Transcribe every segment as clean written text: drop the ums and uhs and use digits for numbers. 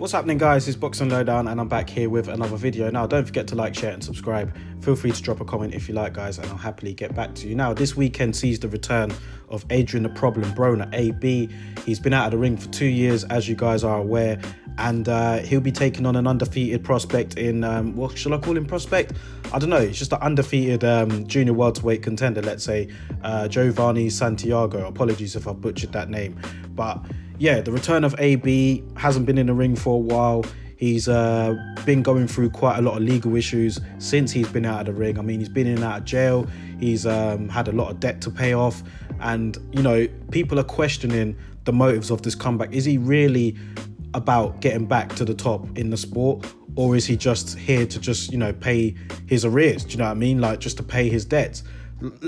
What's happening, guys? It's Boxing Lowdown and I'm back here with another video. Now, don't forget to like, share and subscribe. Feel free to drop a comment if you like, guys, and I'll happily get back to you. Now, this weekend sees the return of Adrian the Problem Broner, AB. He's been out of the ring for 2 years, as you guys are aware, and he'll be taking on an undefeated prospect in, what shall I call him, prospect? I don't know, it's just an undefeated junior welterweight contender, let's say, Broner-Santiago. Apologies if I butchered that name, but yeah, the return of AB. Hasn't been in the ring for a while. He's been going through quite a lot of legal issues since he's been out of the ring. I mean, he's been in and out of jail. He's had a lot of debt to pay off. And, you know, people are questioning the motives of this comeback. Is he really about getting back to the top in the sport? Or is he just here to just, you know, pay his arrears? Do you know what I mean? Like, just to pay his debts.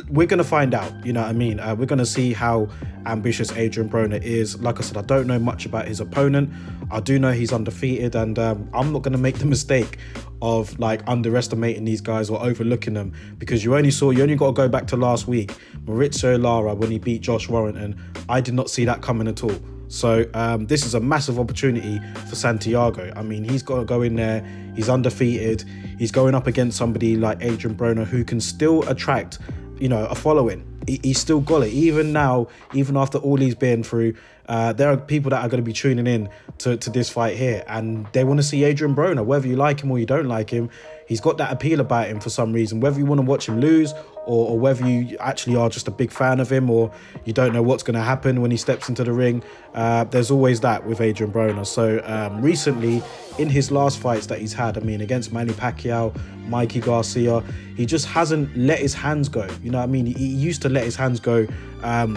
We're going to find out, you know what I mean? We're going to see how ambitious Adrian Broner is. Like I said, I don't know much about his opponent. I do know he's undefeated, and I'm not going to make the mistake of like underestimating these guys or overlooking them, because you only got to go back to last week, Maurizio Lara, when he beat Josh Warrington. I did not see that coming at all. So this is a massive opportunity for Santiago. I mean, he's got to go in there. He's undefeated. He's going up against somebody like Adrian Broner, who can still attract, you know, a following. He's still got it. Even now, even after all he's been through, there are people that are going to be tuning in to this fight here, and they want to see Adrian Broner. Whether you like him or you don't like him, he's got that appeal about him for some reason. Whether you want to watch him lose, or whether you actually are just a big fan of him, or you don't know what's going to happen when he steps into the ring, there's always that with Adrian Broner. So recently, in his last fights that he's had, I mean, against Manny Pacquiao, Mikey Garcia, he just hasn't let his hands go. You know what I mean? He used to let his hands go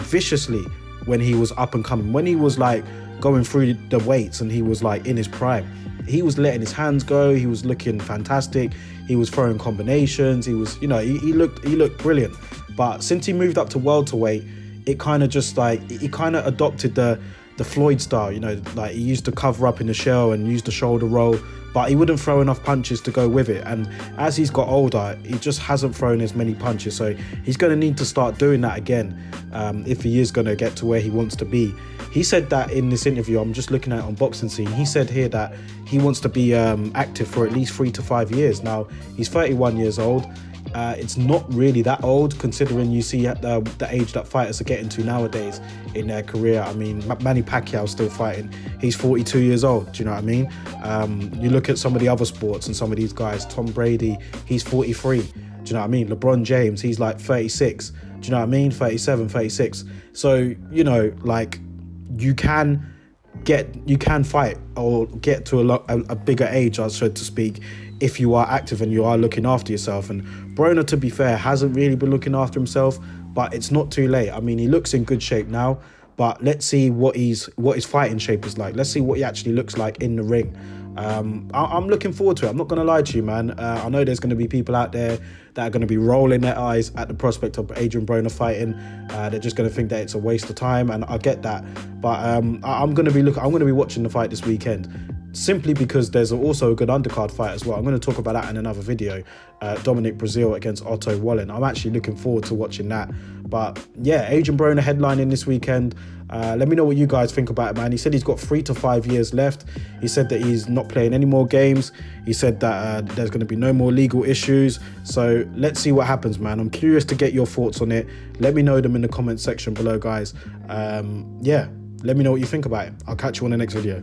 viciously when he was up and coming, when he was like going through the weights and he was like in his prime. He was letting his hands go. He was looking fantastic. He was throwing combinations. He was, you know, he looked brilliant. But since he moved up to welterweight, it kind of just like, he kind of adopted the Floyd style, you know, like he used to cover up in the shell and use the shoulder roll, but he wouldn't throw enough punches to go with it. And as he's got older, he just hasn't thrown as many punches. So he's going to need to start doing that again if he is going to get to where he wants to be. He said that in this interview, I'm just looking at it on Boxing Scene, he said here that he wants to be active for at least 3 to 5 years. Now, he's 31 years old. It's not really that old, considering you see at the age that fighters are getting to nowadays in their career. I mean, Manny Pacquiao's still fighting. He's 42 years old. Do you know what I mean? You look at some of the other sports and some of these guys. Tom Brady, he's 43. Do you know what I mean? LeBron James, he's like 36. Do you know what I mean? 37, 36. So, you know, like, you can fight or get to a bigger age, so to speak, if you are active and you are looking after yourself. And Broner, to be fair, hasn't really been looking after himself, but it's not too late. I mean, he looks in good shape now, but let's see what his fighting shape is like. Let's see what he actually looks like in the ring. I'm looking forward to it. I'm not going to lie to you, man. I know there's going to be people out there that are going to be rolling their eyes at the prospect of Adrian Broner fighting. They're just going to think that it's a waste of time, and I get that. But I'm going to be watching the fight this weekend, simply because there's also a good undercard fight as well. I'm going to talk about that in another video. Dominic Brazil against Otto Wallen. I'm actually looking forward to watching that. But yeah, Adrian Broner headlining this weekend. Let me know what you guys think about it, man. He said he's got 3 to 5 years left. He said that he's not playing any more games. He said that there's going to be no more legal issues. So let's see what happens, man. I'm curious to get your thoughts on it. Let me know them in the comment section below, guys. Yeah, let me know what you think about it. I'll catch you on the next video.